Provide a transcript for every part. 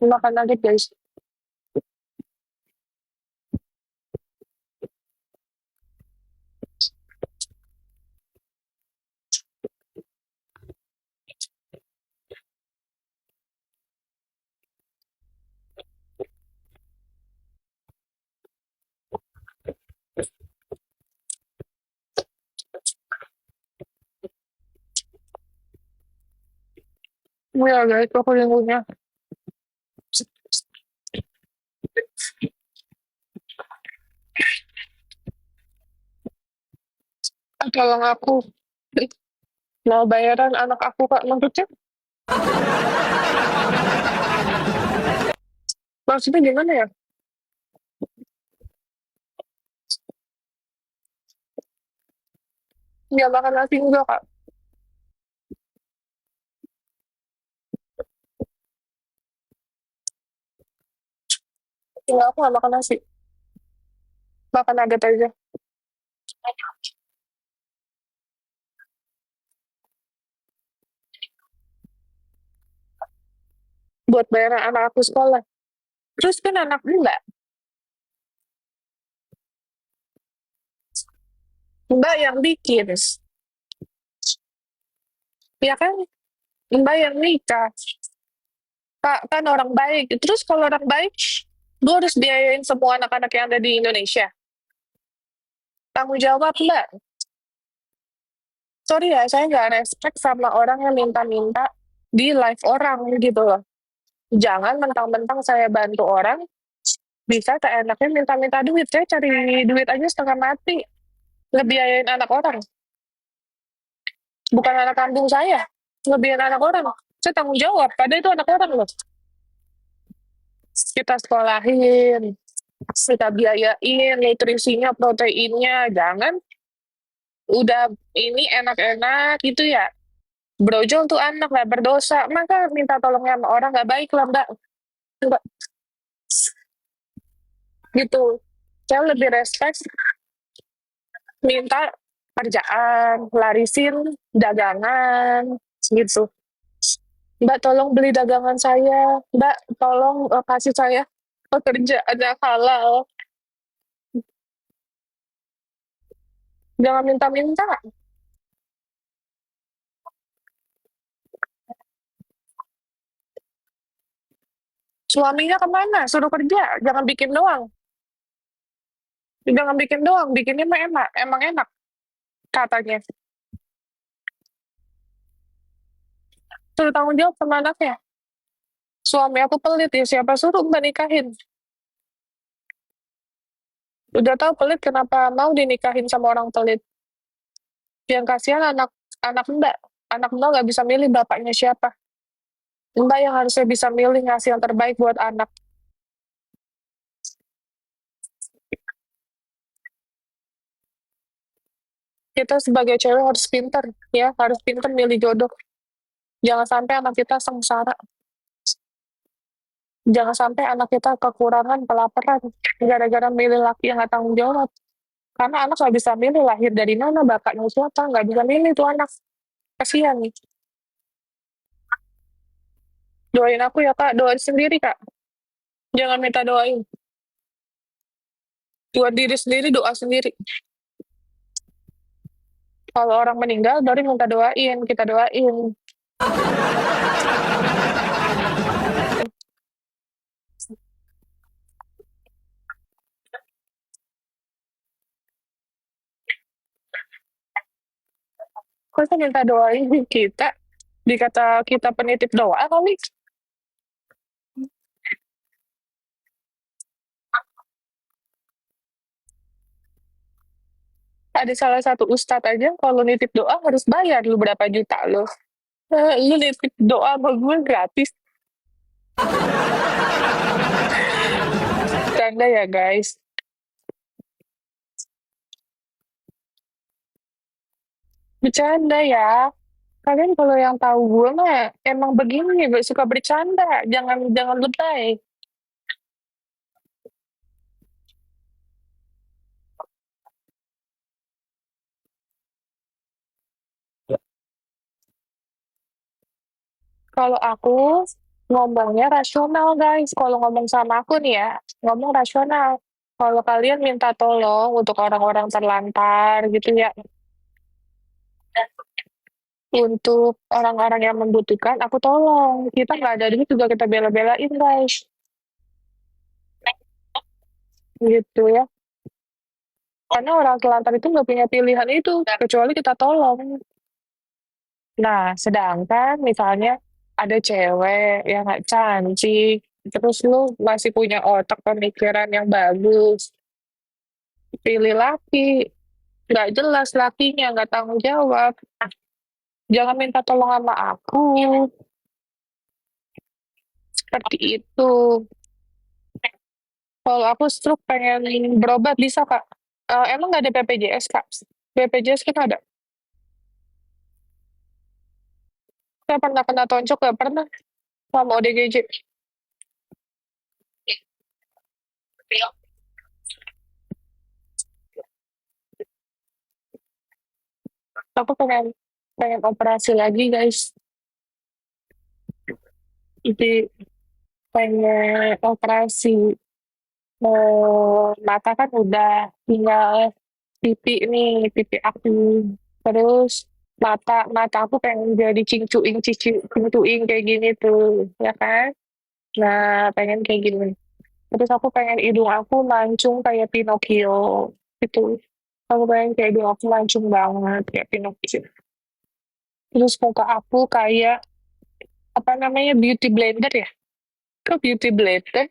Makan nugget, guys. Iya, guys, aku lingkunya. Tolong aku. Mau bayaran anak aku, Kak. Maksudnya gimana ya? Nggak makan nasi juga, Kak. Enggak, aku nggak makan nasi. Makan nugget aja. Buat bayaran anak aku sekolah. Terus kan anak Mbak. Mbak yang bikin. Ya kan? Mbak yang nikah. Kak, kan orang baik. Terus kalau orang baik, gue harus biayain semua anak-anak yang ada di Indonesia. Tanggung jawab, Mbak. Sorry ya, saya nggak respect sama orang yang minta-minta di live orang gitu loh. Jangan mentang-mentang saya bantu orang, bisa seenaknya minta-minta duit. Saya cari duit aja setengah mati. Ngebiayain anak orang. Bukan anak kandung saya. Ngebiayain anak orang. Saya tanggung jawab. Padahal itu anak orang loh. Kita sekolahin, kita biayain, nutrisinya, proteinnya. Jangan udah ini enak-enak gitu ya. Brojol tuh anak nggak berdosa. Maka minta tolong sama orang nggak baik lah, Mbak. Mbak, gitu. Saya lebih respect minta kerjaan, larisin dagangan, gitu. Mbak, tolong beli dagangan saya. Mbak, tolong kasih saya pekerjaan yang halal. Jangan minta-minta. Suaminya kemana? Suruh kerja. Jangan bikin doang. Jangan bikin doang. Bikinnya mah enak. Emang enak katanya. Suruh tanggung jawab sama anaknya. Suami aku pelit ya. Siapa suruh Mbak nikahin? Udah tahu pelit, kenapa mau dinikahin sama orang pelit? Yang kasihan anak anak Mbak. Anak Mbak nggak bisa milih bapaknya siapa. Mbak yang harusnya bisa milih ngasih yang terbaik buat anak. Kita sebagai cewek harus pinter, ya. Harus pinter milih jodoh. Jangan sampai anak kita sengsara. Jangan sampai anak kita kekurangan, kelaparan. Gara-gara milih laki yang nggak tanggung jawab. Karena anak nggak bisa milih lahir dari mana, bapaknya siapa. Nggak bisa milih tuh anak. Kasihan nih. Doain aku ya, Kak. Doain sendiri, Kak. Jangan minta doain. Buat diri sendiri, doa sendiri. Kalau orang meninggal, baru minta doain, kita doain. Kok minta doain kita? Dikata kita penitip doa kali. Ada salah satu ustadz aja, kalau nitip doa harus bayar lu berapa juta lu. Lu nitip doa sama gue gratis. Canda ya, guys. Bercanda ya. Kalian kalau yang tahu gue mah emang begini, suka bercanda. Jangan jangan lebay. Kalau aku ngomongnya rasional guys. Kalau ngomong sama aku nih ya, ngomong rasional. Kalau kalian minta tolong untuk orang-orang terlantar gitu ya, untuk orang-orang yang membutuhkan, aku tolong. Kita nggak ada duit juga kita bela-belain guys. Gitu ya. Karena orang terlantar itu nggak punya pilihan itu, kecuali kita tolong. Nah, sedangkan misalnya ada cewek yang nggak cantik, terus lu masih punya otak pemikiran yang bagus, pilih laki, nggak jelas lakinya, nggak tanggung jawab. Jangan minta tolong sama aku, seperti itu. Kalau aku stroke pengen berobat bisa kak. Emang nggak ada BPJS kak? BPJS kan ada. Saya pernah kena tonjok nggak pernah sama ODGJ. Aku pengen pengen operasi lagi guys. Jadi pengen operasi. Mata kan udah tinggal pipi nih, pipi aku. Terus mata mata aku pengen jadi cingcuing kayak gini tuh, ya kan? Nah, pengen kayak gini. Terus aku pengen hidung aku mancung kayak Pinocchio gitu. Aku pengen kayak hidung aku mancung banget kayak Pinocchio. Terus muka aku kayak apa namanya beauty blender ya? Kok beauty blender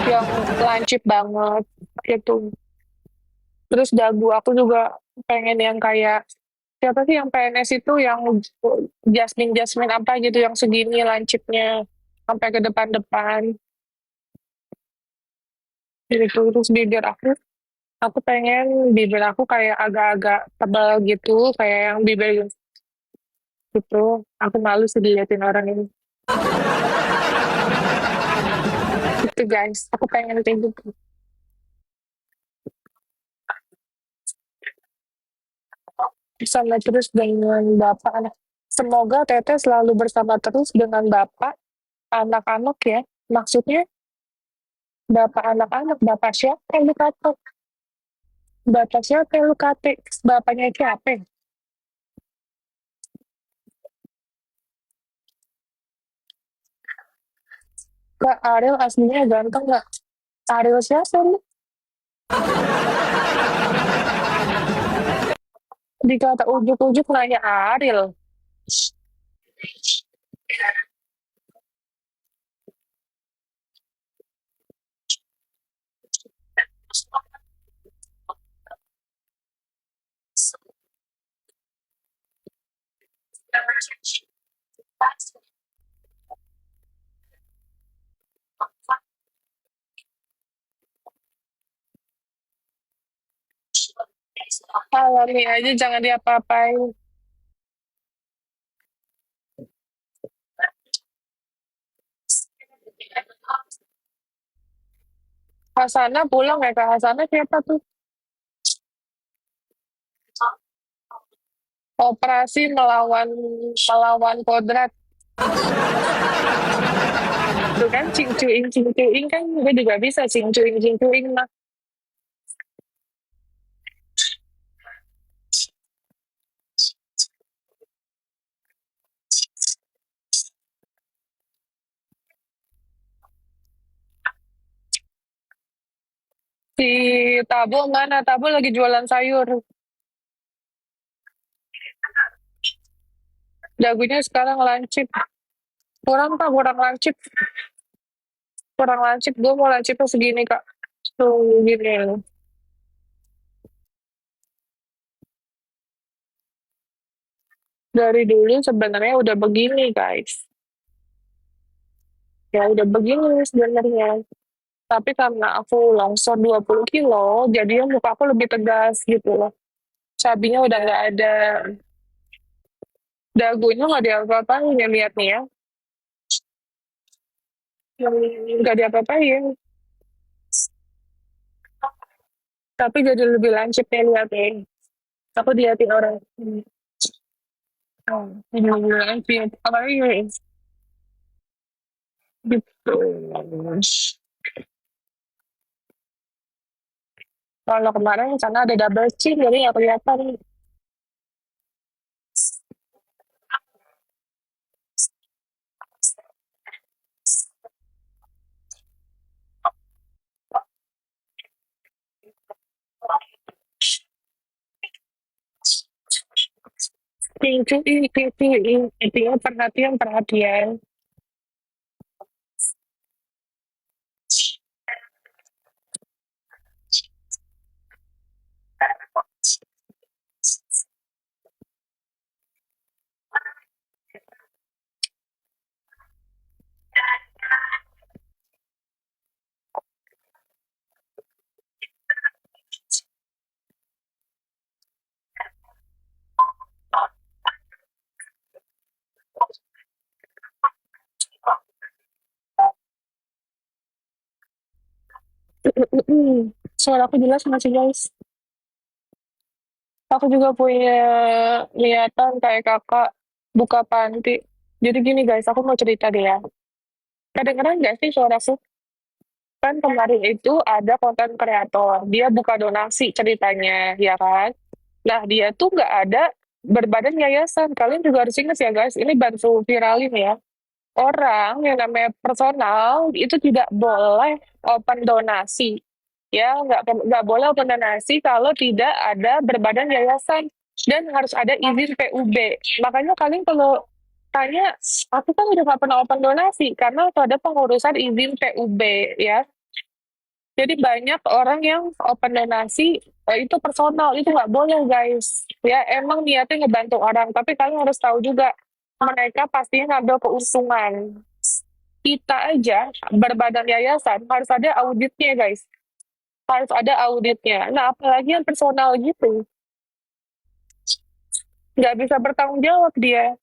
yang lancip banget gitu. Terus dagu aku juga pengen yang kayak siapa sih yang PNS itu yang Jasmine Jasmine apa gitu yang segini lancipnya sampai ke depan-depan gitu. Terus bibir aku pengen bibir aku kayak agak-agak tebal gitu kayak yang bibir gitu. Aku malu sih diliatin orang ini. Gitu guys, aku pengen kayak gitu. Bersama terus dengan bapak anak. Semoga Teteh selalu bersama terus dengan bapak anak-anak ya. Maksudnya bapak anak-anak, bapak siapa yang lu kata? Bapak siapa yang lu kata? Bapaknya siapa? Kak Ariel aslinya ganteng nggak? Ariel siapa lu? Dikata ujuk-ujuk nanya Ariel. Alami aja jangan diapa-apain. Hasana pulang ya Kak Hasana siapa tuh? Operasi melawan melawan kodrat. Tuh kan cing cuing kan gue juga bisa cing cuing mah. Si Tabo mana? Tabo lagi jualan sayur. Dagunya sekarang lancip. Kurang Kak, kurang lancip. Kurang lancip. Gue mau lancipnya segini Kak. Tuh gini. Dari dulu sebenarnya udah begini guys. Ya udah begini sebenarnya. Tapi karena aku longsor 20 kilo, jadinya muka aku lebih tegas gitu loh. Cabinya udah nggak ada. Dagunya nggak diapa-apain ya lihat nih ya. Nggak diapa-apain. Tapi jadi lebih lancip ya lihat nih. Aku diliatin orang. Oh, bener-bener sih, apalagi gitu. Kalau kemarin sana ada double chin jadi nggak kelihatan. Itu intinya perhatian perhatian. Suara aku jelas masih guys. Aku juga punya niatan kayak kakak buka panti. Jadi gini guys, aku mau cerita deh ya. Kedengeran nggak sih suaraku? Kan kemarin itu ada konten kreator, dia buka donasi ceritanya, ya kan? Nah, dia tuh nggak ada berbadan yayasan. Kalian juga harus ingat ya guys, ini bantu viralin ya. Orang yang namanya personal itu tidak boleh open donasi. Ya, nggak boleh open donasi kalau tidak ada berbadan yayasan dan harus ada izin PUB. Makanya kalian kalau tanya, aku kan udah nggak pernah open donasi karena itu ada pengurusan izin PUB ya. Jadi banyak orang yang open donasi itu personal, itu nggak boleh guys. Ya emang niatnya ngebantu orang, tapi kalian harus tahu juga mereka pastinya ngambil keuntungan. Kita aja berbadan yayasan harus ada auditnya guys, harus ada auditnya. Nah apalagi yang personal gitu, nggak bisa bertanggung jawab dia.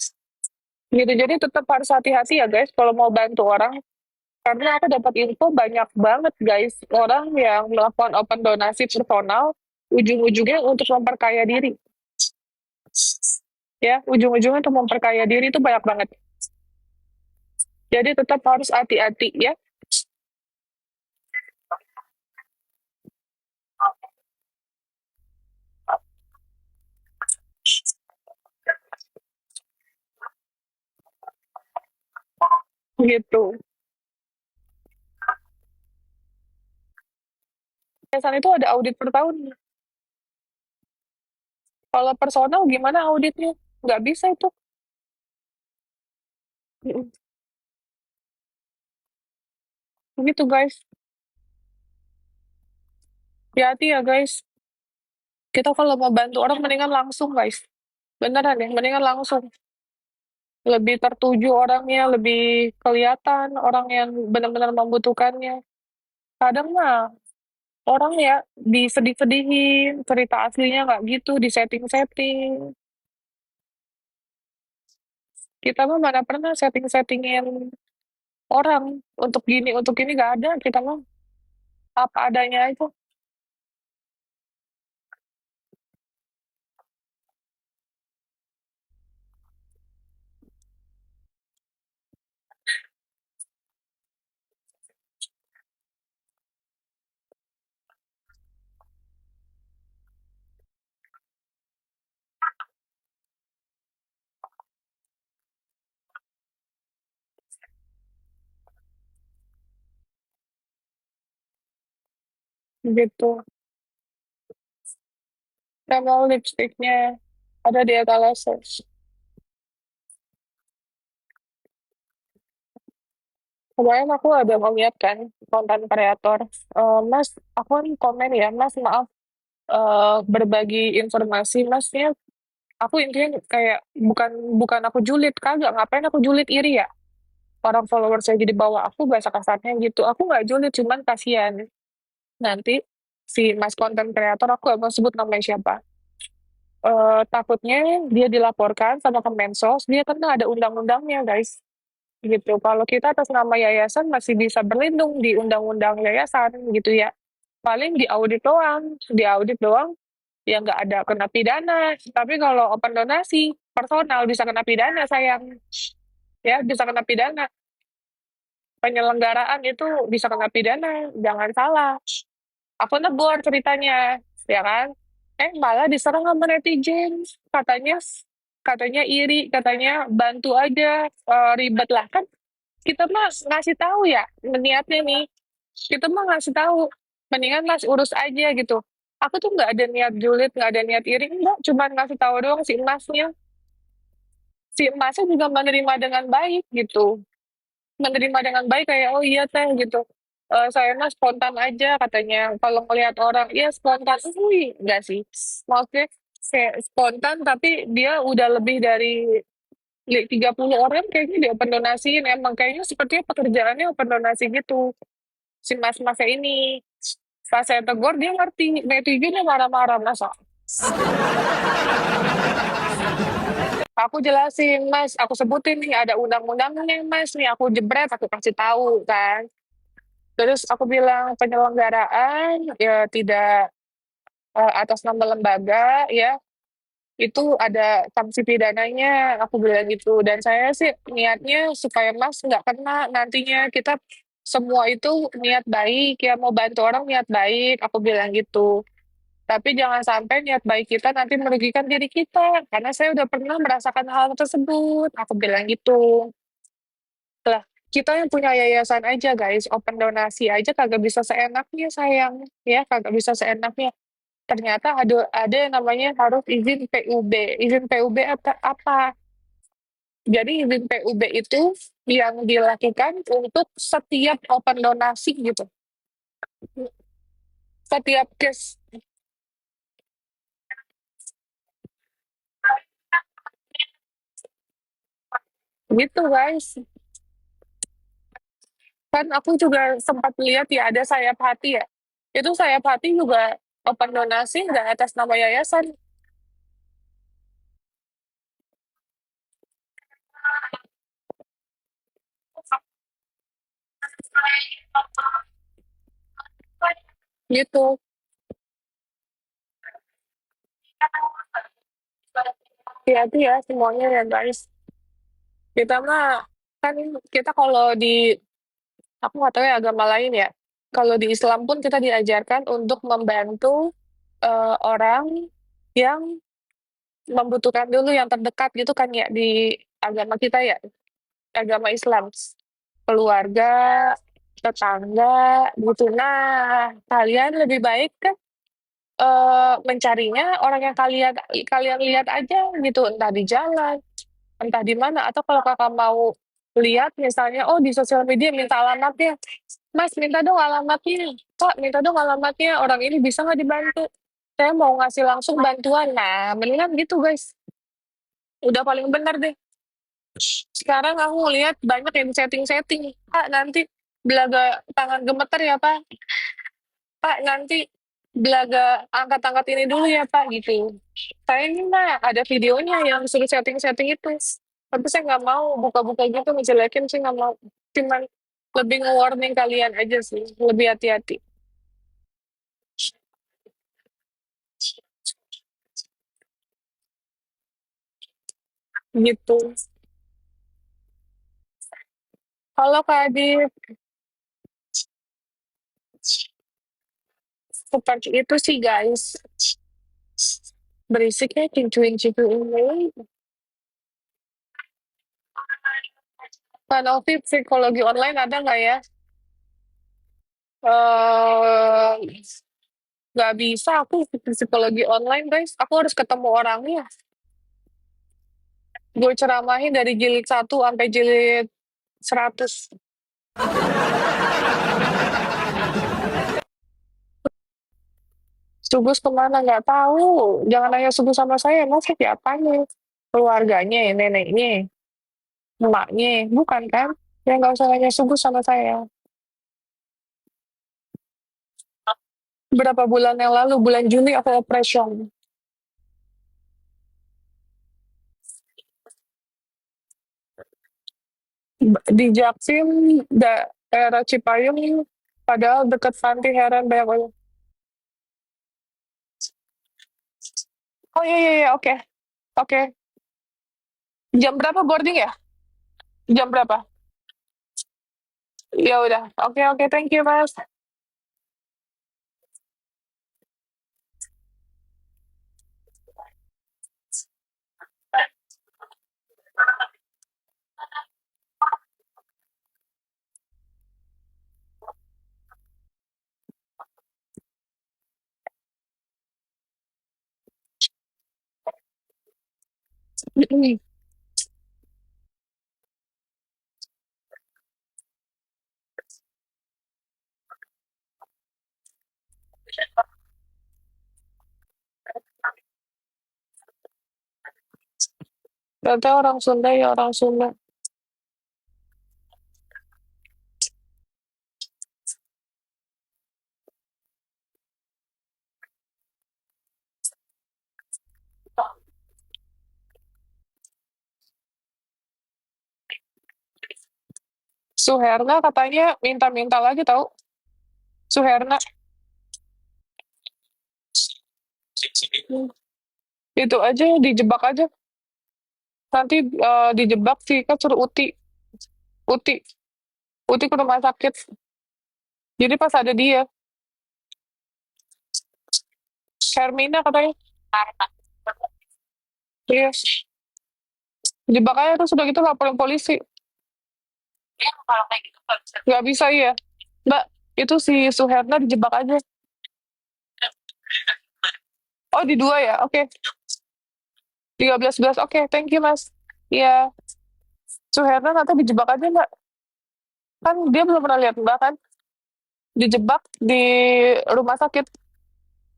Gitu jadi tetap harus hati-hati ya guys kalau mau bantu orang. Karena aku dapat info banyak banget guys, orang yang melakukan open donasi personal, ujung-ujungnya untuk memperkaya diri. Ya, ujung-ujungnya untuk memperkaya diri itu banyak banget. Jadi tetap harus hati-hati ya, gitu. Yayasan itu ada audit per tahun. Kalau personal gimana auditnya? Nggak bisa itu. Mm, Begitu guys. Hati-hati ya guys. Kita kalau mau bantu orang mendingan langsung guys. Beneran ya, mendingan langsung. Lebih tertuju orangnya, lebih kelihatan orang yang benar-benar membutuhkannya. Kadang mah orang ya disedih-sedihin, cerita aslinya nggak gitu, disetting-setting. Kita mah mana pernah setting-settingin orang untuk gini nggak ada. Kita mah apa adanya aja gitu. Sama lipstiknya ada di etalase. Kemarin aku ada ngeliat kan konten kreator, Mas, aku kan komen ya, Mas maaf berbagi informasi, Masnya aku intinya kayak bukan bukan aku julid, kagak, ngapain aku julid iri ya? Orang follower saya jadi bawa aku bahasa kasarnya gitu. Aku nggak julid, cuman kasihan. Nanti si Mas konten kreator aku nggak mau sebut namanya siapa. Takutnya dia dilaporkan sama Kemensos, dia kena ada undang-undangnya guys. Gitu. Kalau kita atas nama yayasan masih bisa berlindung di undang-undang yayasan gitu ya. Paling diaudit doang ya nggak ada kena pidana. Tapi kalau open donasi personal, bisa kena pidana sayang. Ya, bisa kena pidana. Penyelenggaraan itu bisa kena pidana, jangan salah. Aku negor ceritanya, ya kan? Malah diserang sama netizen. Katanya katanya iri, katanya bantu aja, ribet lah kan. Kita mah ngasih tahu ya niatnya nih. Kita mah ngasih tahu, mendingan Mas urus aja gitu. Aku tuh nggak ada niat julid, nggak ada niat iri, enggak, cuma ngasih tahu doang si emasnya. Si emasnya juga menerima dengan baik gitu. Menerima dengan baik kayak, "Oh iya Teh," gitu, "saya mah spontan aja," katanya, "kalau ngelihat orang." Iya spontan, enggak sih, maksudnya kayak spontan tapi dia udah lebih dari 30 orang kayaknya dia open donasiin, emang kayaknya sepertinya pekerjaannya open donasi gitu, si mas-masnya ini. Pas saya tegur dia ngerti, netizennya marah-marah, "Masa?" Aku jelasin, "Mas," aku sebutin nih, "ada undang-undangnya Mas, nih aku jebret, aku kasih tahu kan. Terus aku bilang, "Penyelenggaraan ya tidak, atas nama lembaga ya, itu ada sanksi pidananya," aku bilang gitu. "Dan saya sih niatnya supaya Mas nggak kena nantinya, kita semua itu niat baik ya, mau bantu orang niat baik," aku bilang gitu. "Tapi jangan sampai niat baik kita nanti merugikan diri kita, karena saya udah pernah merasakan hal tersebut," aku bilang gitu. Lah, kita yang punya yayasan aja guys, open donasi aja kagak bisa seenaknya sayang, ya kagak bisa seenaknya. Ternyata ada yang namanya harus izin PUB. Izin PUB apa? Jadi izin PUB itu yang dilakukan untuk setiap open donasi gitu. Setiap case gitu guys. Kan aku juga sempat lihat ya ada sayap hati ya. Itu sayap hati juga open donasi nggak atas nama yayasan gitu. Hati-hati ya semuanya ya guys. Kita mah kan kita kalau di aku nggak tahu ya agama lain ya. Kalau di Islam pun kita diajarkan untuk membantu orang yang membutuhkan dulu yang terdekat gitu kan ya di agama kita ya, agama Islam. Keluarga, tetangga gitu. Nah, kalian lebih baik kan mencarinya orang yang kalian kalian lihat aja gitu, entah di jalan, entah di mana, atau kalau Kakak mau lihat misalnya, oh di sosial media minta alamatnya, "Mas minta dong alamatnya, Kak minta dong alamatnya, orang ini bisa nggak dibantu? Saya mau ngasih langsung bantuan." Nah, mendingan gitu guys, udah paling bener deh. Sekarang aku ngelihat banyak yang setting-setting, "Pak nanti belaga tangan gemeter ya Pak, Pak nanti belaga angkat-angkat ini dulu ya Pak," gitu. Saya ini mah ada videonya yang suruh setting-setting itu. Tapi saya nggak mau buka-buka gitu ngejelekin sih nggak mau. Cuman lebih nge-warning kalian aja sih, lebih hati-hati, gitu. Kalau Kak Adit, seperti itu sih guys. Berisiknya cincuin-cincuin ini. Kak Novi, psikologi online ada nggak ya? Eh, nggak bisa aku psikologi online guys. Aku harus ketemu orangnya. Gue ceramahin dari jilid 1 sampai jilid 100. Sugus kemana nggak tahu. Jangan nanya Sugus sama saya, emang saya siapanya? Keluarganya, neneknya, emaknya, bukan kan? Ya nggak usah nanya Sugus sama saya. Berapa bulan yang lalu, bulan Juli aku operation. Di Jaksim, daerah Cipayung, padahal dekat panti heran banyak banget. Oh iya, iya, iya, oke. Oke. Jam berapa boarding ya? Jam berapa? Ya udah. Oke, oke, thank you, Mas. Ternyata orang Sunda ya orang Sunda. Suherna katanya minta-minta lagi tahu. Suherna. Hmm. Itu aja dijebak aja. Nanti dijebak sih kan suruh Uti, Uti ke rumah sakit. Jadi pas ada dia, Hermina katanya. Iya, jebak aja terus udah gitu laporin polisi. Nggak bisa ya. Mbak, itu si Suherna dijebak aja. Oh, di dua ya? Oke. 13-11. Oke, thank you, Mas. Iya, Suherna nanti dijebak aja, Mbak. Kan dia belum pernah lihat Mbak kan. Dijebak di rumah sakit.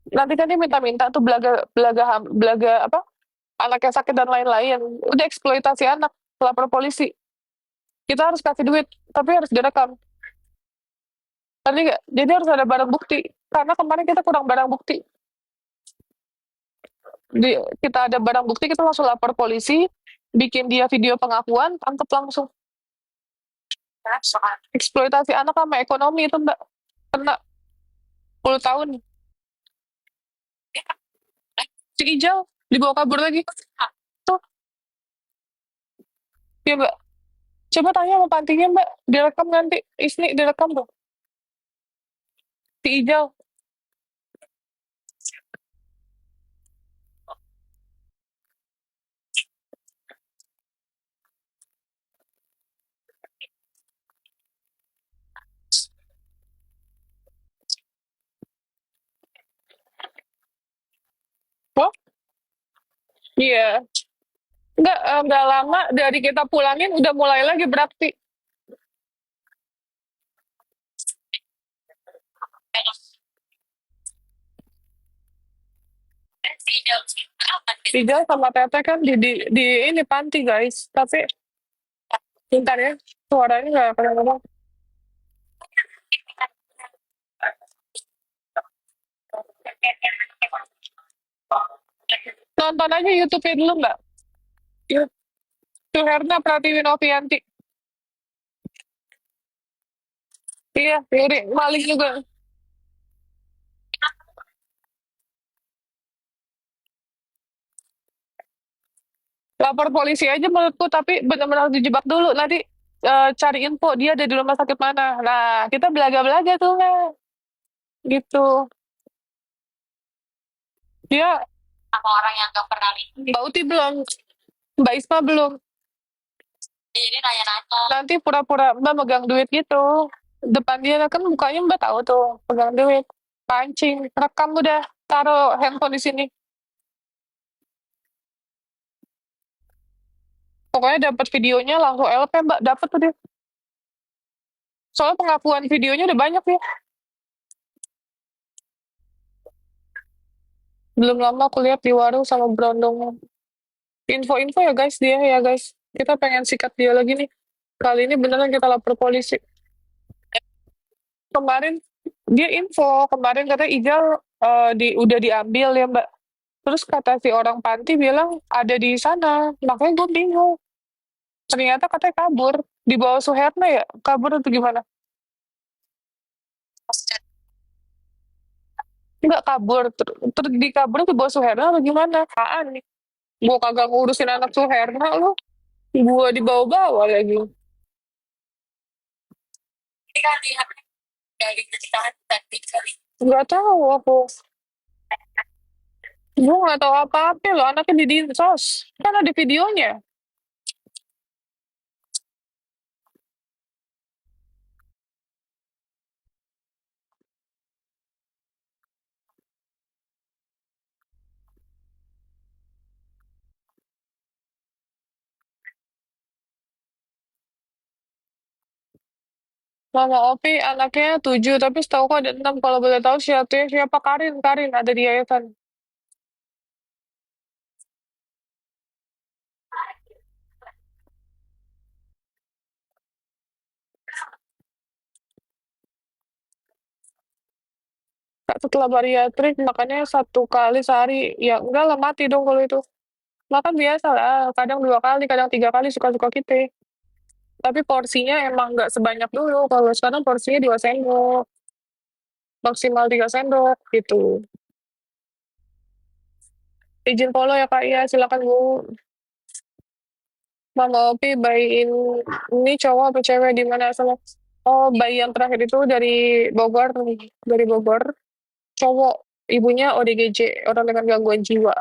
Nanti kan dia minta-minta tuh belaga belaga belaga apa? Anaknya sakit dan lain-lain. Udah eksploitasi anak, lapor polisi. Kita harus kasih duit, tapi harus direkam. Tadi nggak? Jadi harus ada barang bukti. Karena kemarin kita kurang barang bukti. Kita ada barang bukti, kita langsung lapor polisi, bikin dia video pengakuan, tangkap langsung. Eksploitasi anak sama ekonomi itu Mbak. Kena 10 tahun. Si Ijal dibawa kabur lagi. Tuh, ya Mbak. Coba tanya sama pantinya Mbak. Direkam nanti. Isni direkam tuh. Si Ijal. Oh, iya. Nggak lama dari kita pulangin udah mulai lagi beraksi. Ijal sama Tete kan di ini panti guys. Tapi bentar ya. Suaranya nggak pernah ngomong. Nonton aja YouTube-nya dulu Mbak. Iya. Suherna Pratiwi Novianti. Iya, Riri. Malik juga. Lapor polisi aja menurutku, tapi benar-benar dijebak dulu. Nanti cari info dia ada di rumah sakit mana. Nah, kita belaga-belaga tuh, Mbak. Gitu. Dia sama orang yang gak pernah lihat. Mbak Uti belum, Mbak Isma belum. Jadi nanya-nanya. Nanti pura-pura Mbak megang duit gitu. Depan dia kan mukanya Mbak tahu tuh, pegang duit. Pancing, rekam udah, taruh handphone di sini. Pokoknya dapat videonya langsung LP Mbak, dapat tuh dia. Soalnya pengakuan videonya udah banyak ya. Belum lama aku lihat di warung sama berondong. Info-info ya guys dia ya guys. Kita pengen sikat dia lagi nih. Kali ini beneran kita lapor polisi. Kemarin dia info, kemarin kata Ijal udah diambil ya Mbak. Terus kata si orang panti bilang ada di sana. Makanya gue bingung. Ternyata katanya kabur. Di bawah Suherna ya? Kabur atau gimana? Enggak kabur. Terus di kabur di bawah Suherna atau gimana? Apaan nih? Gue kagak ngurusin anak Suherna lu. Gua dibawa-bawa lagi. Nggak tahu aku. Gua nggak tahu apa-apa loh, anaknya di dinsos. Kan ada videonya. Mama Opi anaknya 7, tapi setahu aku ada 6. Kalau boleh tahu siapa siapa Karin, Karin ada di yayasan. Kak, setelah bariatrik makannya 1 kali sehari. Ya enggak lah, mati dong kalau itu. Makan biasa lah, kadang 2 kali, kadang 3 kali, suka-suka kita. Tapi porsinya emang nggak sebanyak dulu. Kalau sekarang porsinya 2 sendok, maksimal 3 sendok gitu. Izin follow ya Kak, ya silakan Bu. Mama Opi bayi ini cowok apa cewek di mana sama? Oh, bayi yang terakhir itu dari Bogor, dari Bogor. Cowok, ibunya ODGJ, orang dengan gangguan jiwa.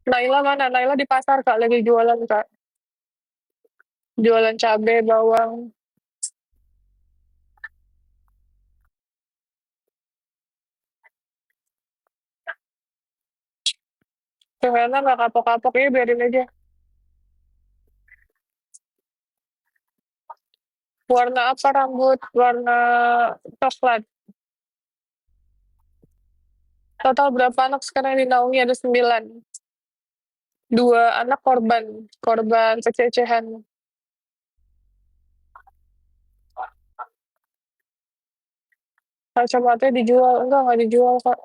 Naila mana? Naila di pasar Kak, lagi jualan Kak. Jualan cabe, bawang. Karena nggak kapok-kapok ya, biarin aja. Warna apa rambut? Warna coklat. Total berapa anak sekarang yang dinaungi? Ada 9. 2 anak korban, korban pelecehan. Kacamatanya dijual, enggak dijual Kak.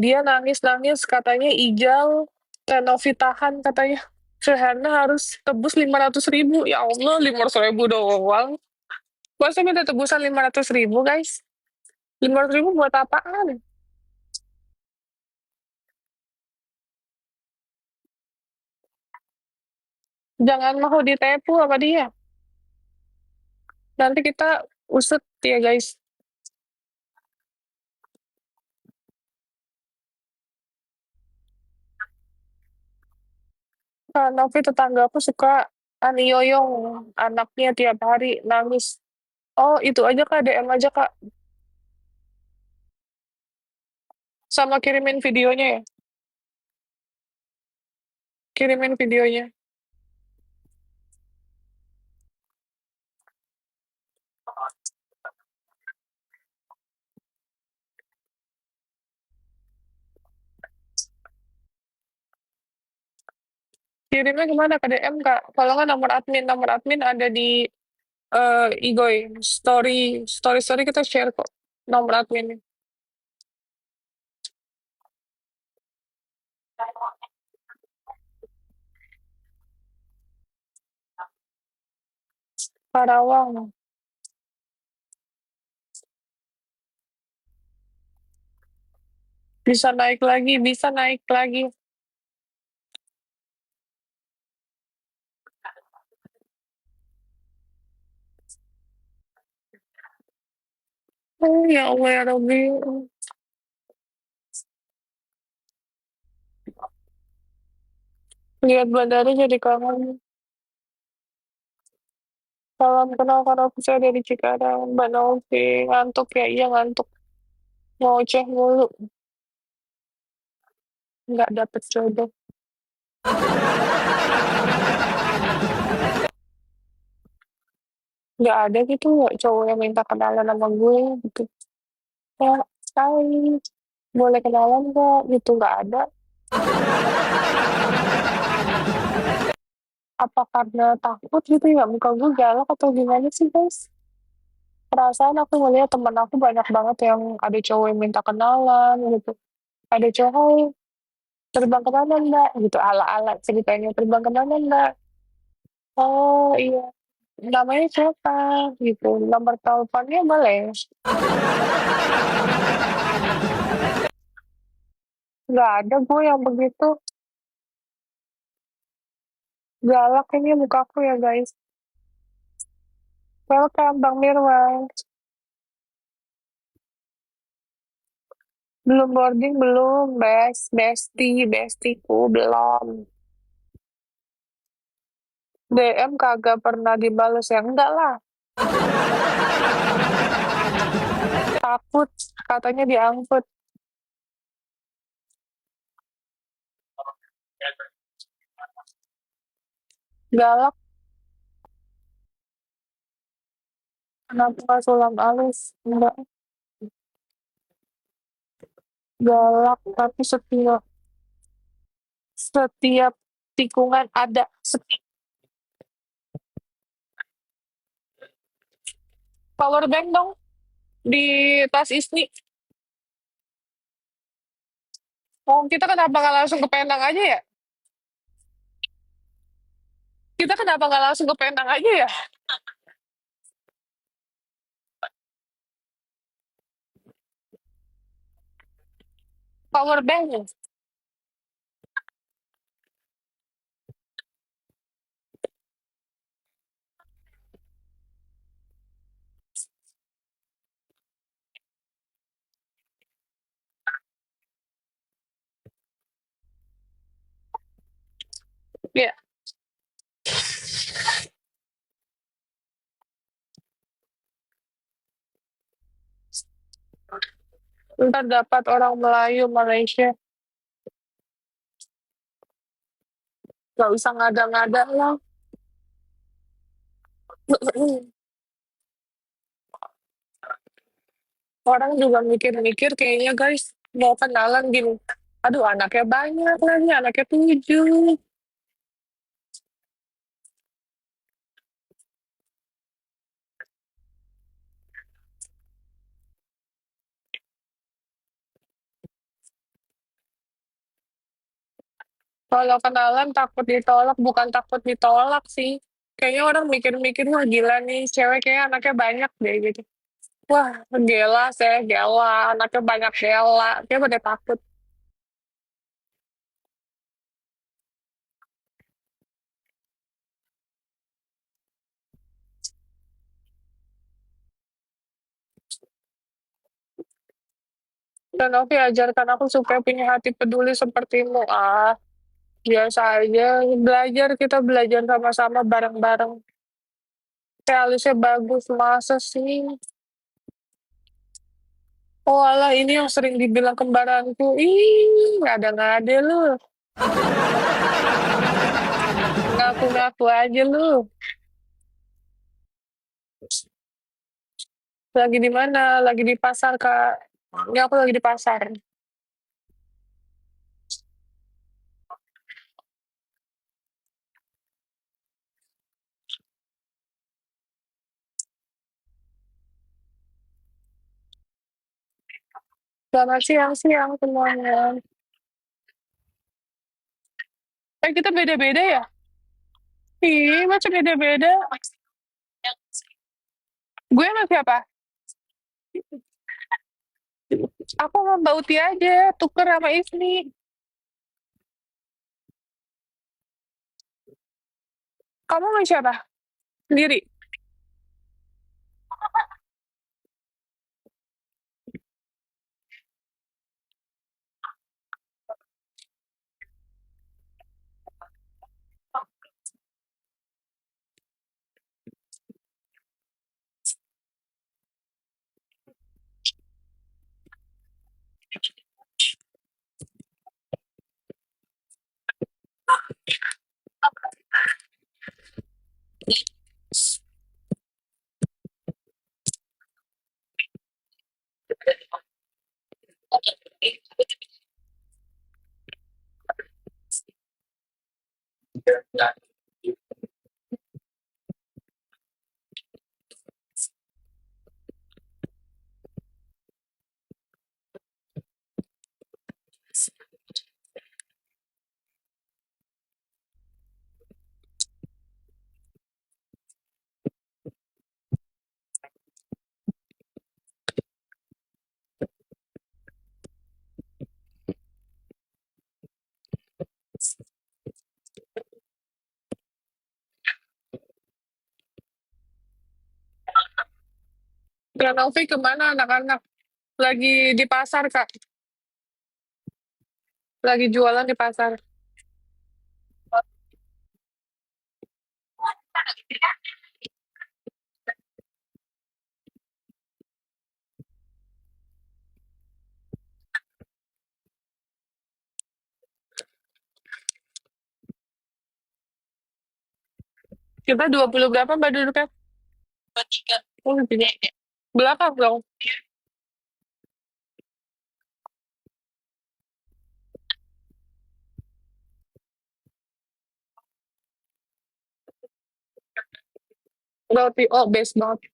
Dia nangis-nangis katanya Ijal, Renovi tahan katanya. Sehana harus tebus 500.000. Ya Allah, 500.000 doang. Masa minta tebusan 500.000 guys? 500.000 buat apaan? Jangan mau ditipu sama dia. Nanti kita usut ya guys. Novi tetangga aku suka aniyoyong anaknya tiap hari nangis. Oh, itu aja Kak, DM aja Kak. Sama kirimin videonya ya. Kirimin videonya. Kirimnya kemana? Ke DM Kak. Kalau nggak nomor admin ada di Igoy. Story kita share kok. Nomor adminnya. Karawang. Bisa naik lagi, bisa naik lagi. Oh, ya Allah ya Rabbi. Lihat bandara jadi kangen. Salam kenal karena aku saya dari Cikarang. Mbak Novi. Ngantuk ya? Iya ngantuk. Ngoceh mulu. Nggak dapet jodoh. Nggak ada gitu nggak cowok yang minta kenalan sama gue gitu. Ya, hai, boleh kenalan nggak? Gitu nggak ada. Apa karena takut gitu ya? Muka gue galak atau gimana sih guys? Perasaan aku ngeliat temen aku banyak banget yang ada cowok yang minta kenalan gitu. Ada cowok, "Hai, terbang ke mana mbak?" Gitu ala-ala ceritanya, terbang ke mana mbak? Oh iya. namanya siapa gitu, nomor teleponnya boleh. Nggak ada Bu yang begitu, galak ini mukaku ya guys. Welcome Bang Mirwan. Belum boarding belum, bestiku belum. DM kagak pernah dibales ya, enggak lah, takut katanya diangkut. Galak, kenapa nggak sulam alus? Enggak, galak tapi setiap setiap tikungan ada. Power bank dong di tas Isni. Oh, kita kenapa nggak langsung ke Penang aja ya? Kita kenapa nggak langsung ke Penang aja ya? Power bank. Ya, ntar dapat orang Melayu Malaysia. Gak usah ngada-ngada lah. Orang juga mikir-mikir kayaknya guys, mau kenalan gini. Aduh, anaknya banyak lagi, anaknya 7. Kalau kenalan takut ditolak, bukan takut ditolak sih. Kayaknya orang mikir-mikir, wah gila nih, cewek kayak anaknya banyak deh gitu. Wah, gila saya, gila, anaknya banyak gila. Dia pada takut. Dan Novi ajarkan aku supaya punya hati peduli sepertimu. Ah, biasa aja. Belajar, kita belajar sama-sama bareng-bareng. Alisnya bagus, masa sih? Oh alah, ini yang sering dibilang kembaranku. Ih, ngada-ngada lu. Ngaku-ngaku aja lu. Lagi di mana? Lagi di pasar, Kak. Ini aku lagi di pasar. Selamat siang-siang semuanya. Kita beda-beda ya? Ih, macam beda-beda. Gue sama siapa? Aku sama Mbak Uti aja, tuker sama Isni. Kamu sama siapa? Sendiri? Ranovi kemana anak-anak? Lagi di pasar, Kak. Lagi jualan di pasar. Kita 20 berapa Mbak duduknya? Oh, tiga. Belakang dong. Roti, oh, best banget.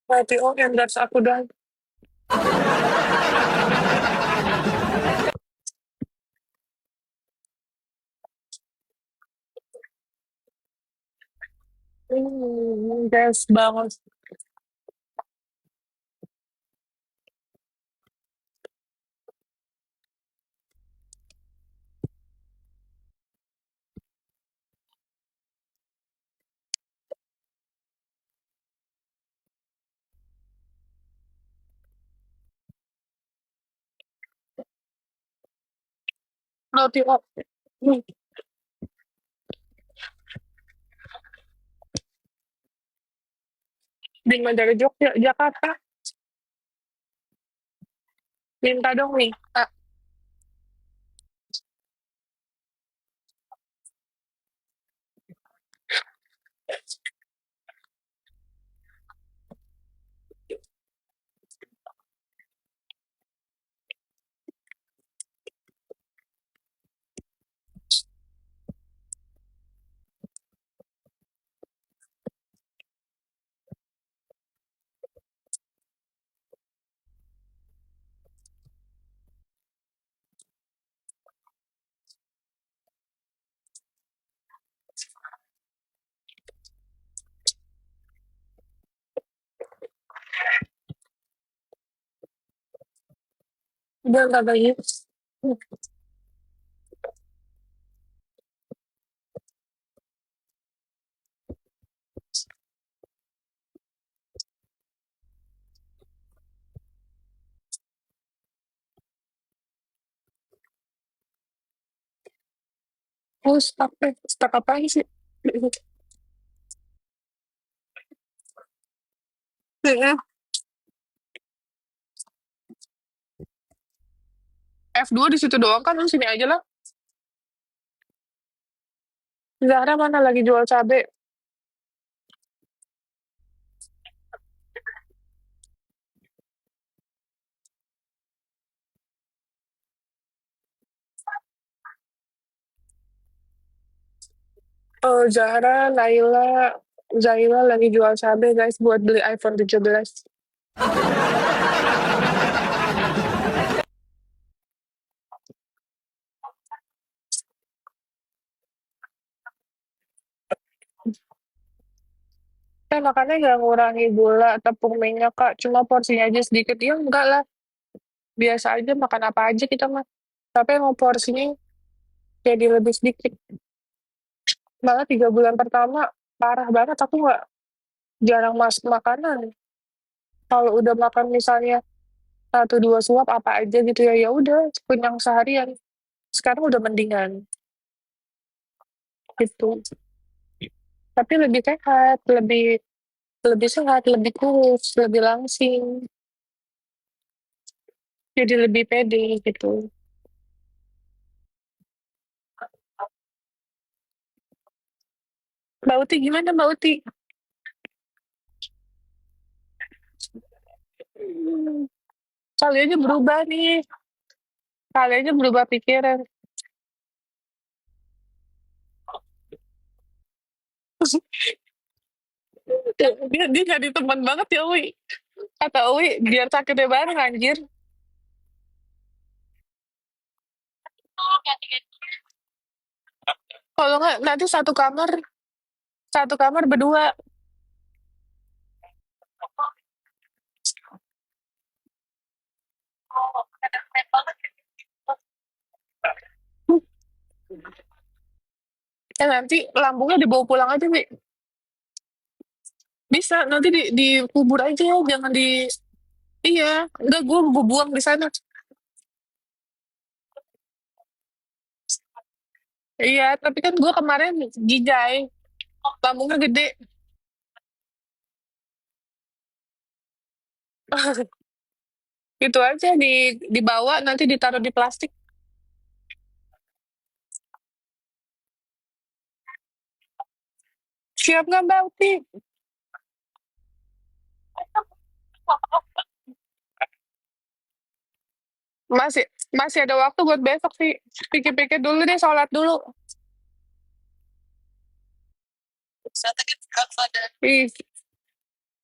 Roti, oh, yang that's aku dong. Best banget. Roti, oh. Hmm. Bing dari Jogja, Jakarta. Minta dong nih. Ah, udah nggak lagi. Oh, stuck apa sih? Iya. F2 di situ doang kan, lu sini aja lah. Zahra mana lagi jual cabe? Oh, Zahra, Naila, Zaila lagi jual cabe guys buat beli iPhone 17. Makannya nggak ngurangi gula, tepung minyak, Kak. Cuma porsinya aja sedikit. Ya enggak lah. Biasa aja makan apa aja kita mah. Tapi emang porsinya jadi lebih sedikit. Malah 3 bulan pertama parah banget. Aku nggak jarang masuk makanan. Kalau udah makan misalnya 1 2 suap apa aja gitu ya, ya udah kenyang seharian. Sekarang udah mendingan gitu. Tapi lebih sehat, lebih lebih sehat, lebih kurus, lebih langsing. Jadi lebih pede gitu. Mbak Uti gimana Mbak Uti? Hmm, kali aja berubah nih. Kali aja berubah pikiran. Dia jadi teman banget ya, Wi. Kata Uwi, biar sakitnya bareng, anjir. Kalau nggak nanti satu kamar berdua. Nanti lambungnya dibawa pulang aja, Wi. Bisa, nanti dikubur aja, jangan di iya, enggak gue buang di sana. Iya, tapi kan gue kemarin Gijay, lambungnya gede. Itu aja dibawa nanti ditaruh di plastik. Siap nggak Mbak Uti? Masih masih ada waktu buat besok sih. Pikir-pikir dulu deh, sholat dulu. Ih,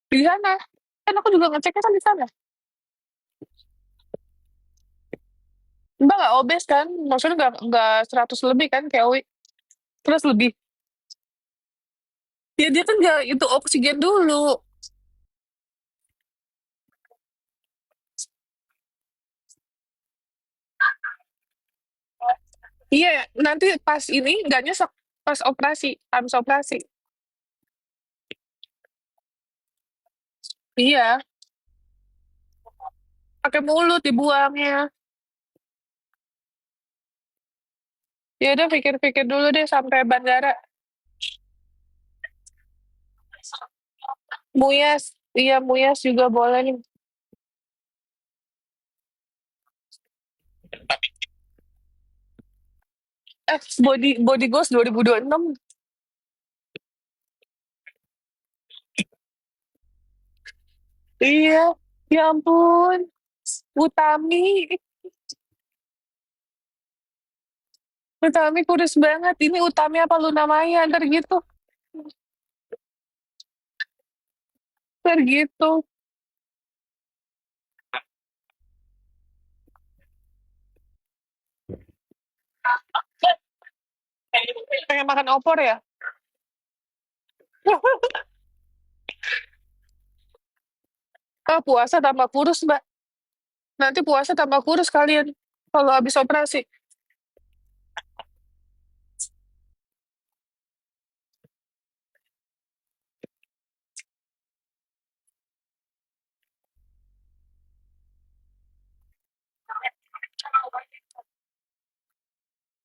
di sana. Kan aku juga ngeceknya kan di sana. Mbak nggak obes kan? Maksudnya nggak 100 lebih kan, kayak Owi? Terus lebih. Ya dia kan nggak itu oksigen dulu. Iya, nanti pas ini nggak nyesek. Pas operasi, habis operasi. Iya, pakai mulut dibuangnya. Ya udah pikir-pikir dulu deh sampai bandara. Muyas, iya Muyas juga boleh nih. Body Ghost 2026. Iya, ya ampun. Utami, Utami kurus banget. Ini Utami apa Luna Maya, ntar gitu. Ntar gitu. Pengen makan opor ya? Ah, puasa tambah kurus, Mbak. Nanti puasa tambah kurus kalian. Kalau habis operasi.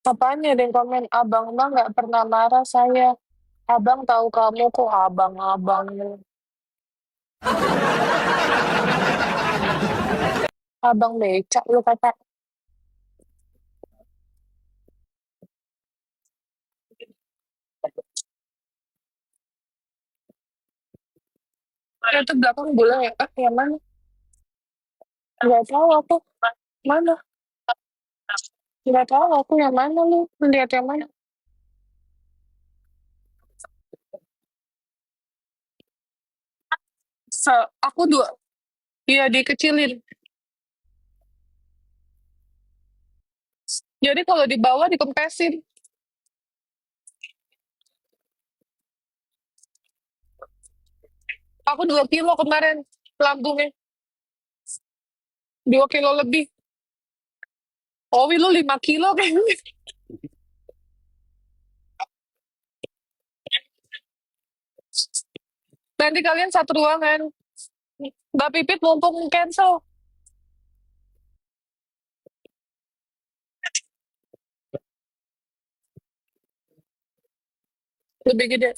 Apanya ada yang komen, abang mah nggak pernah marah saya. Abang tahu kamu kok abang-abang. Abang becak lu kata. Itu belakang bola ya? Ah, yang mana? Nggak tahu aku. Mana? Nggak tahu aku yang mana lu. Lihat yang mana? Aku dua. Iya, dikecilin. Jadi kalau di bawah dikempesin. Aku 2 kilo kemarin lambungnya. 2 kilo lebih. Oh, lu 5 kilo kayaknya. Nanti kalian satu ruangan. Mbak Pipit mumpung cancel. Lebih gede.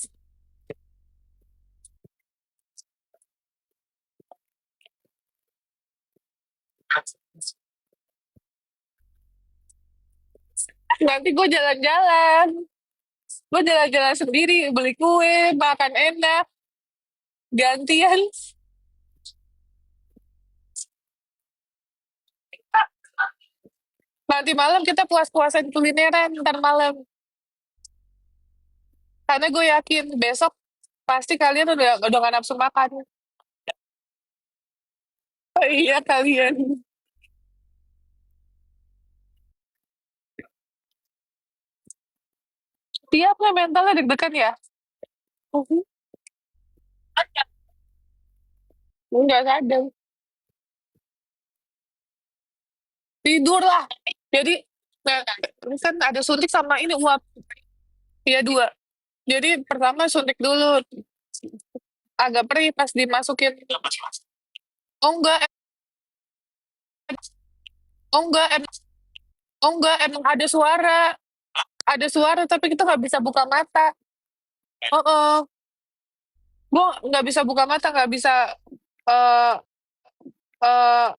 Nanti gue jalan-jalan. Gue jalan-jalan sendiri, beli kue, makan enak, gantian. Nanti malam kita puas-puasan kulineran, ntar malam. Karena gue yakin besok pasti kalian udah gak nafsu makan. Oh, iya kalian. Tiap nggak mentalnya deg-degan ya? Mhm. Nggak sadar. Tidur lah. Jadi, nah, kan ada suntik sama ini uap. Ya dua. Jadi pertama suntik dulu. Agak perih pas dimasukin. Oh enggak, oh enggak, oh enggak, emang ada suara. Ada suara tapi kita nggak bisa buka mata. Oh, oh. Gue nggak bisa buka mata, nggak bisa eh eh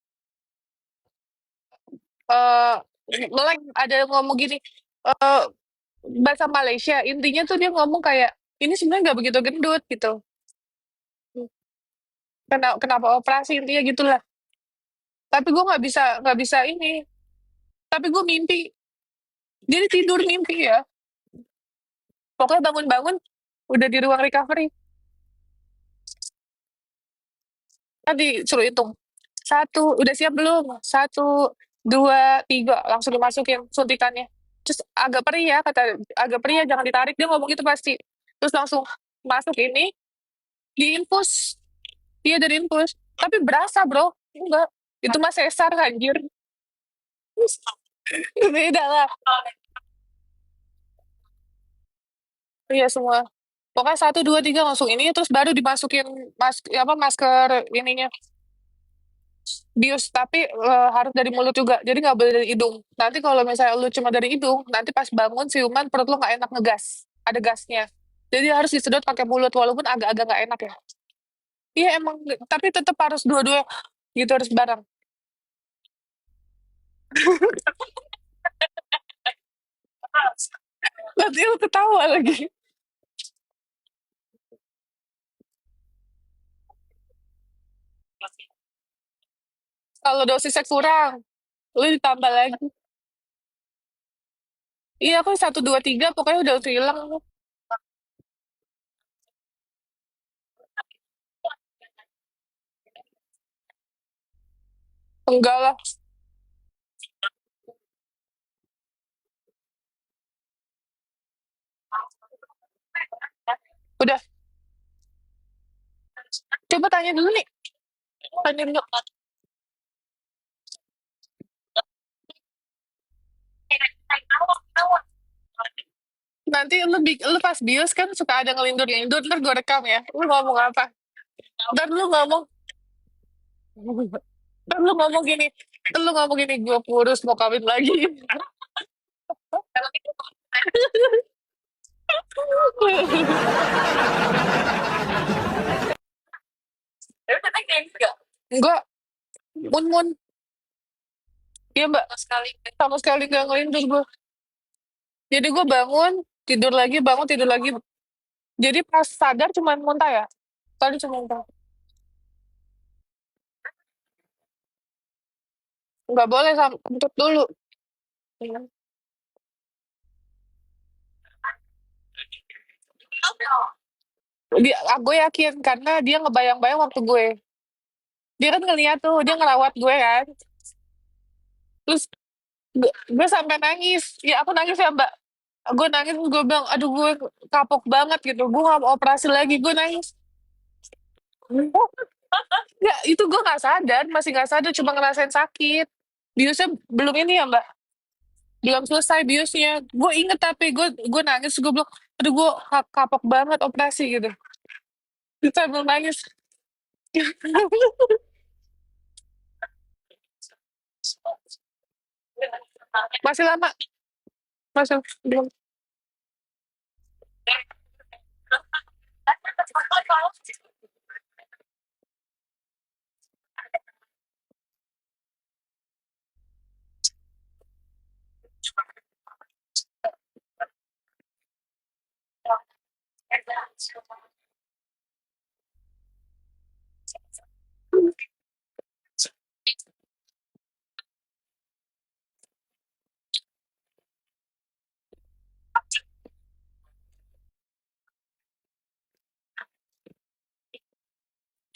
eh melek. Ada yang ngomong gini, eh bahasa Malaysia. Intinya tuh dia ngomong kayak ini sebenarnya nggak begitu gendut gitu. Kenapa operasi intinya gitulah. Tapi gue nggak bisa ini. Tapi gue mimpi. Jadi tidur mimpi ya. Pokoknya bangun-bangun udah di ruang recovery. Tadi suruh hitung. Satu, udah siap belum? Satu, dua, tiga, langsung dimasukin suntikannya. Terus agak perih ya, kata agak perih ya, jangan ditarik. Dia ngomong gitu pasti. Terus langsung masuk ini, diinfus. Iya dari infus. Tapi berasa bro, enggak. Itu mah sesar anjir. Beda lah. Iya semua. Pokoknya satu, dua, tiga langsung ini, terus baru dimasukin apa, masker ininya, bius. Tapi harus dari mulut juga, jadi nggak boleh dari hidung. Nanti kalau misalnya lu cuma dari hidung, nanti pas bangun siuman perut lu nggak enak ngegas, ada gasnya. Jadi harus disedot pakai mulut walaupun agak-agak nggak enak ya. Iya emang, tapi tetap harus dua-dua gitu, harus bareng. Nanti lu ketawa lagi. Kalau dosisnya kurang, lu ditambah lagi. Iya aku satu dua tiga pokoknya udah hilang. Enggak lah, udah. Coba tanya dulu nih, tanya dulu. Nanti lu pas bios kan suka ada ngelindur-ngelindur, ntar gue rekam ya. Lu ngomong apa? Ntar lu ngomong, ntar lu ngomong gini, ntar lu ngomong gini, gue kurus mau kawin lagi. Enggak, mun-mun. Iya mbak, sama sekali gak ngelindur gue. Jadi gue bangun, tidur lagi. Jadi pas sadar cuma muntah ya. Tadi cuma muntah. Nggak boleh untuk dulu. Gue yakin karena dia ngebayang-bayang waktu gue. Dia kan ngeliat tuh, dia ngerawat gue kan. Terus gue sampai nangis. Ya aku nangis ya Mbak. Gue nangis, gue bilang, aduh gue kapok banget gitu. Gue gak mau operasi lagi, gue nangis. Ya, itu gue gak sadar, masih gak sadar, cuma ngerasain sakit. Biusnya belum ini ya Mbak, belum selesai biusnya. Gue inget tapi gue nangis, gue bilang, aduh gue kapok banget operasi gitu. Terus sambil nangis. Masih lama, masih belum.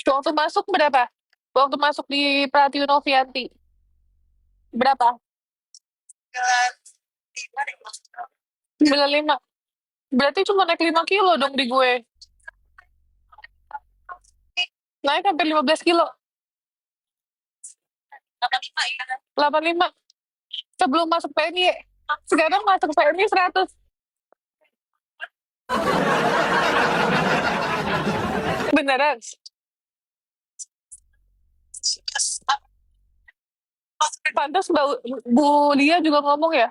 Waktu masuk berapa? Waktu masuk di Pratiwi Novianti, berapa? 95. Berarti cuma naik 5 kilo dong di gue. Naik hampir 15 kilo. 85. Sebelum masuk PNI. Sekarang masuk PNI 100. Beneran. Pantas Bu Lia juga ngomong ya.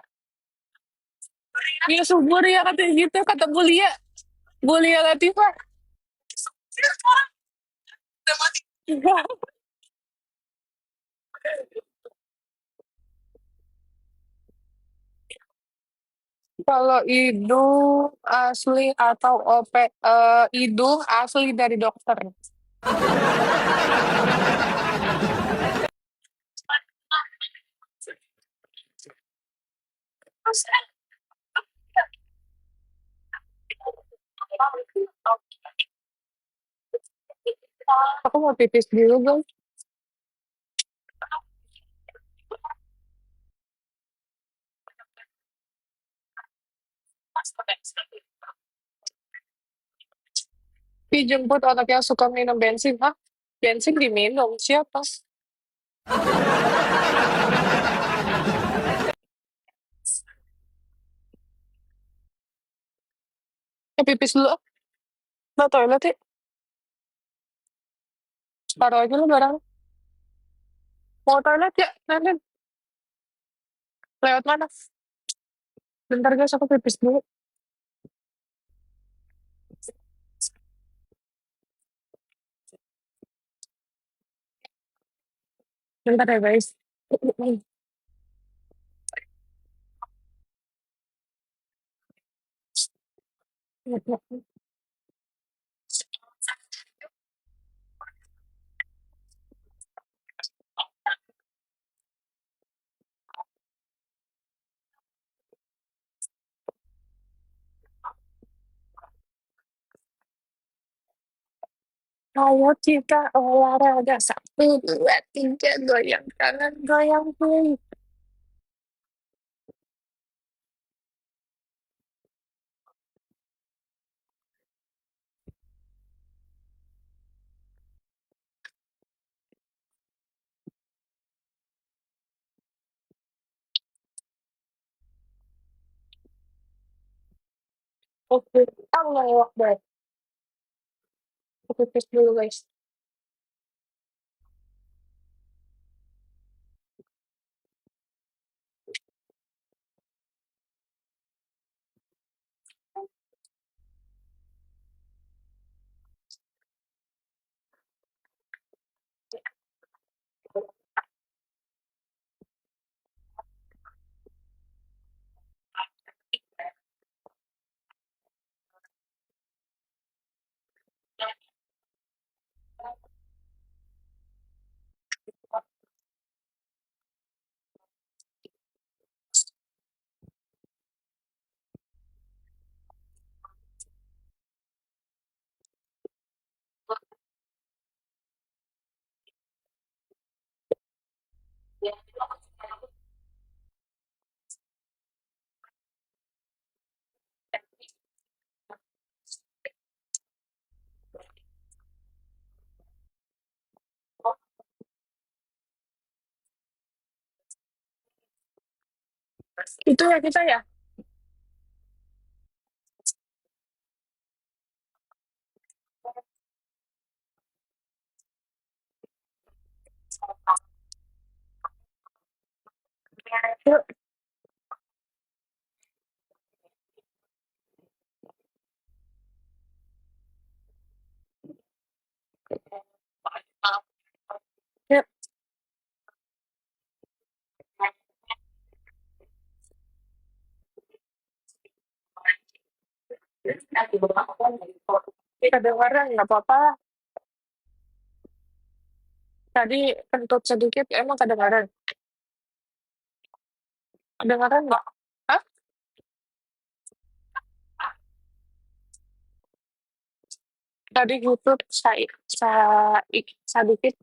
Ya subur ya katanya gitu kata Bu Lia. Bu Lia Latifah. Kalau hidung asli atau hidung asli dari dokter. Aku mau pipis dulu guys. Dijemput anak yang suka minum bensin. Hah? Bensin diminum? Siapa? Pipis dulu. Mau toilet ya? Taruh aja lu barang. Mau toilet ya? Nanti lewat mana? Bentar guys, aku pipis dulu. Bentar ya guys. Ayo kita olahraga. Satu, dua, tiga. Goyang kanan, goyang kiri. Oke, Allah Akbar. Aku pipis dulu guys. Itu ya kita ya. Yuk. Yuk. Kedengaran nggak apa-apa. Tadi kentut sedikit, emang kedengaran. Kedengaran nggak? Hah? Tadi YouTube sedikit.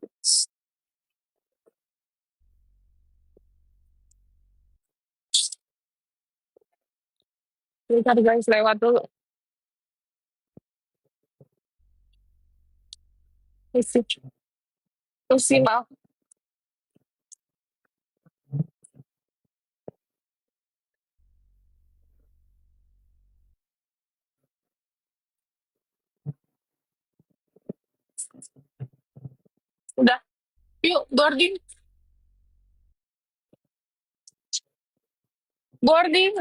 Bentar guys, lewat dulu. Maksimal. Udah, yuk boarding, boarding.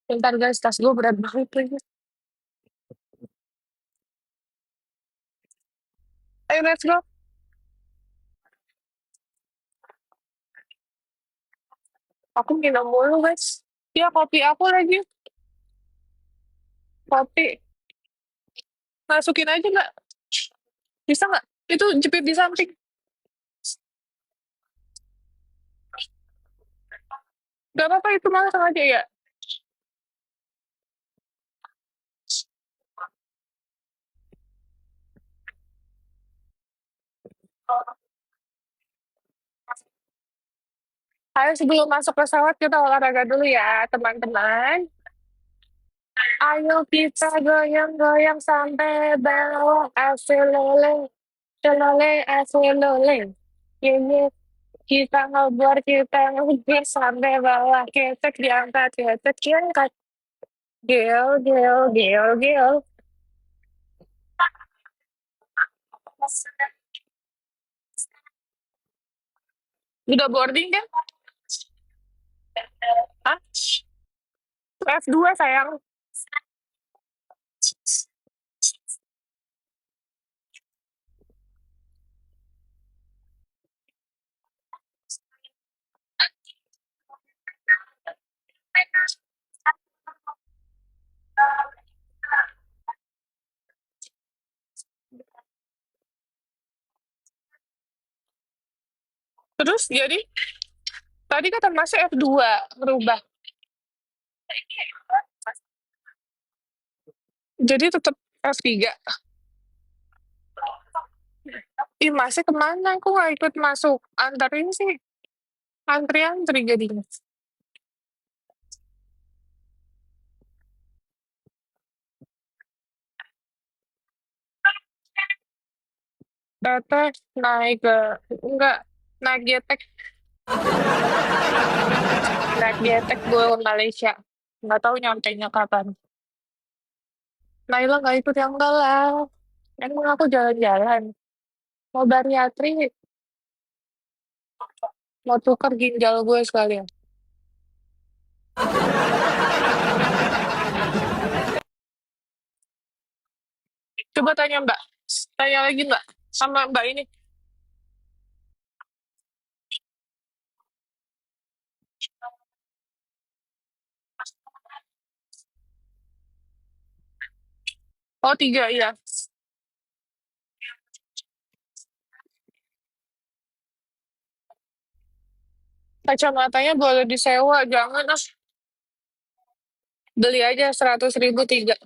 Bentar guys, tas gue berat banget lagi. Ayo let's go. Aku minum mulu guys. Ya kopi aku lagi, kopi. Masukin aja nggak? Bisa nggak? Itu jepit di samping. Gak apa-apa itu malah aja ya. Ayo sebelum masuk pesawat kita olahraga dulu ya teman-teman. Ayo kita goyang-goyang sampai bawah. Asik lele, lele, asik lele. Ini kita ngobrol, kita ngobrol sampai bawah. Ketek diangkat, ketek diangkat. Gel, gel, gel, gel. Udah boarding kan? Hah? F2 sayang. Terus jadi tadi kata masih F2 berubah. Jadi tetap F3. Ih, masih kemana? Aku nggak ikut masuk. Antarin sih. Antri-antri jadinya. Teteh naik ke, enggak, naik getek. Naik getek gue ke Malaysia. Nggak tahu nyampainya kapan. Naila nggak ikut yang enggak lah. Emang aku jalan-jalan. Mau bariatri, mau tuker ginjal gue sekalian. Coba tanya Mbak. Tanya lagi Mbak. Sama Mbak ini. Oh, 3, iya. Kacamatanya boleh disewa, jangan ah. Beli aja 100.000 3.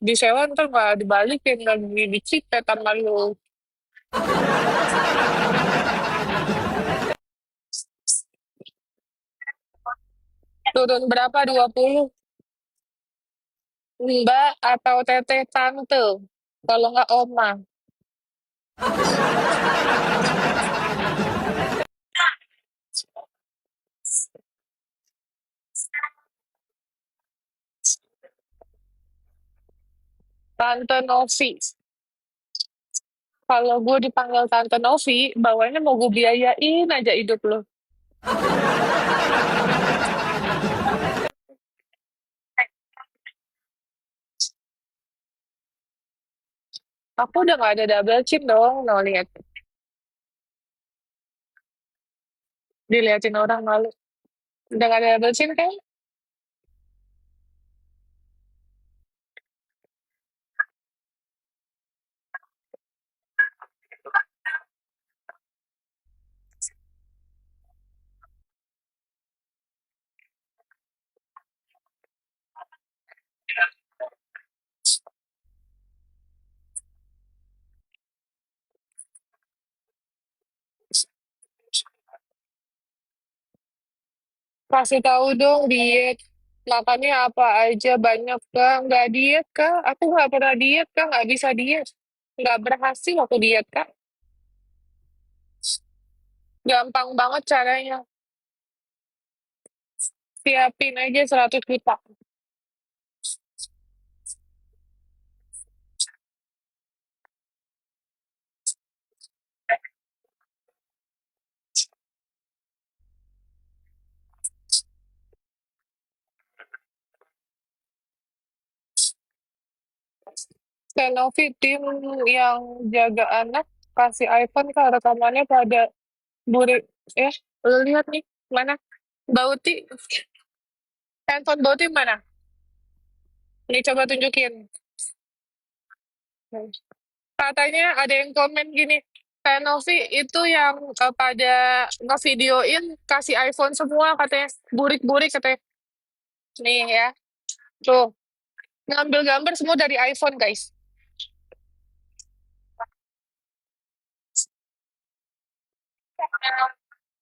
Disewa ntar nggak dibalikin, nggak dicipet sama lu. Turun berapa? 20. Mbak atau teteh tante. Kalau nggak oma. Tante Novi. Kalau gue dipanggil Tante Novi, bawahnya mau gue biayain aja hidup lo. Aku udah nggak ada double chin dong, no lihat. Diliatin orang malu. Udah nggak ada double chin kan? Kasih tahu dong diet. Makannya apa aja, banyak kak. Nggak diet kak. Aku nggak pernah diet kak. Nggak bisa diet. Nggak berhasil aku diet kak. Gampang banget caranya. Siapin aja 100 juta. Lenovi tim yang jaga anak kasih iPhone kak, rekamannya pada burik. Lu lihat nih mana Bauti, handphone Bauti mana, nih coba tunjukin. Katanya ada yang komen gini, Lenovi itu yang pada ngevideoin kasih iPhone semua katanya, burik-burik katanya. Nih ya, tuh ngambil gambar semua dari iPhone guys.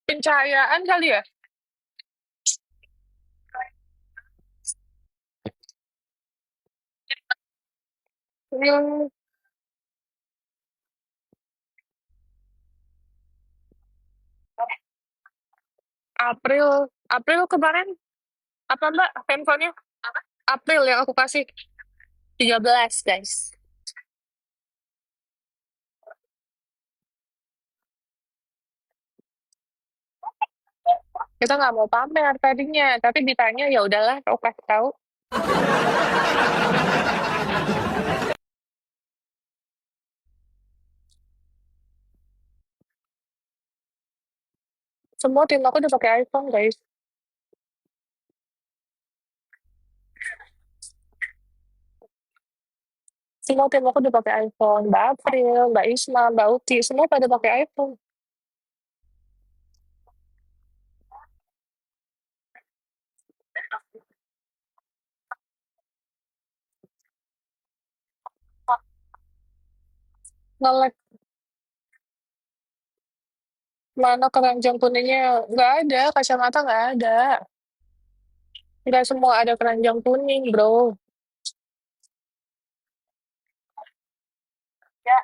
Pencahayaan kali ya. Hmm, April April kemarin apa mbak handphonenya? April yang aku kasih 13 guys. Kita nggak mau pamer tadinya, tapi ditanya ya udahlah, aku kasih tahu. Semua tim aku udah pakai iPhone guys. Semua tim aku udah pakai iPhone. Mbak April, Mbak Isma, Mbak Uti, semua pada pakai iPhone. Ngelek mana keranjang kuningnya? Nggak ada, kacamata nggak ada. Nggak semua ada keranjang kuning, bro. Ya.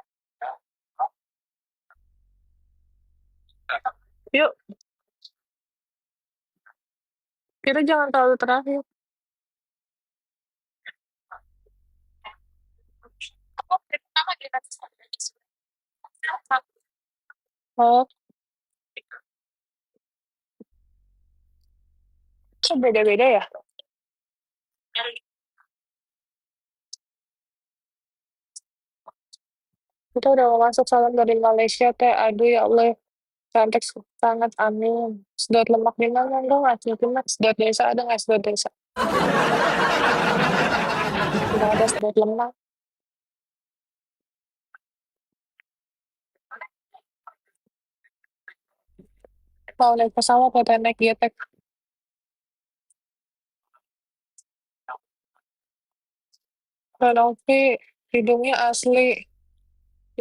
Yuk, kita jangan terlalu terakhir. Oh, kok beda-beda ya? Kita udah mau masuk salam dari Malaysia, teh. Aduh ya Allah, cantik sangat, amin. Sedot lemak di mana dong? Mungkin mas, sedot desa ada nggak sedot desa? Tidak ada sedot lemak. Mau naik pesawat atau naik getek? Renovi, hidungnya asli.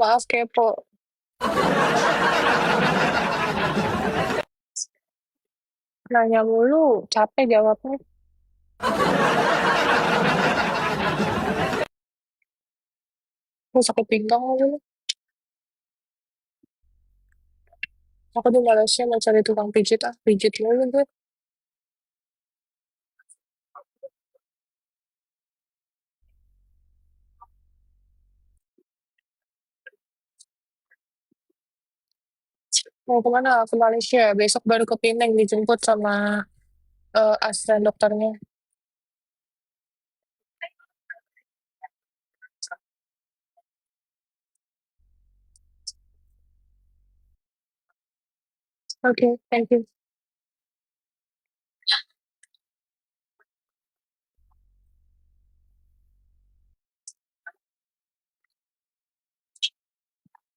Maaf kepo. Nanya mulu, capek jawabnya. Gue sakit pinggang dulu. Aku di Malaysia mau cari tukang pijit, pijit mulu gue. Mau kemana? Ke Malaysia. Besok baru ke Penang dijemput sama asisten dokternya. Oke, thank you.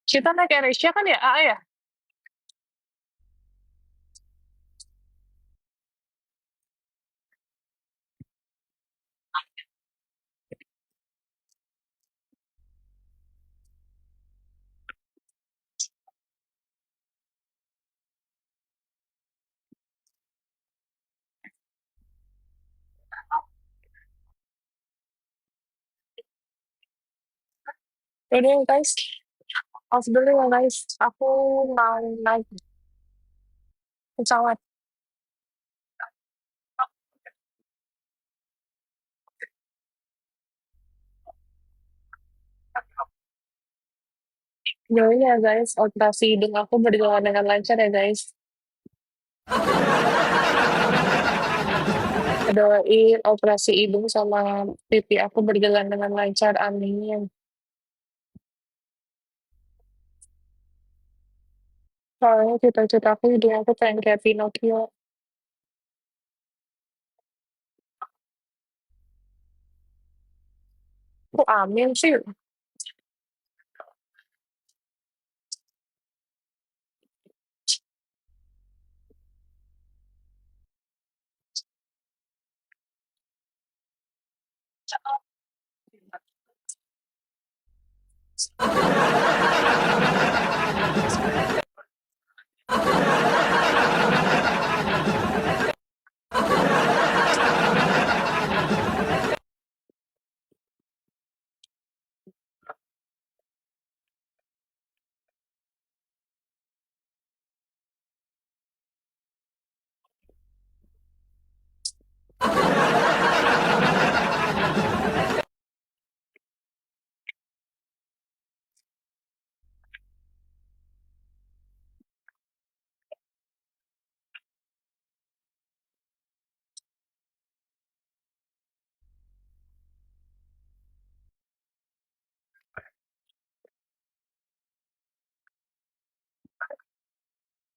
Kita naik AirAsia kan ya, AA ya? Yaudah ya guys, off dulu ya guys. Aku mau naik pesawat. Yaudah ya guys, operasi hidung aku berjalan dengan lancar ya guys. Doain operasi hidung sama pipi aku berjalan dengan lancar, amin. Soalnya cita-cita aku hidung aku pengen kayak Pinocchio. Kok amin sih?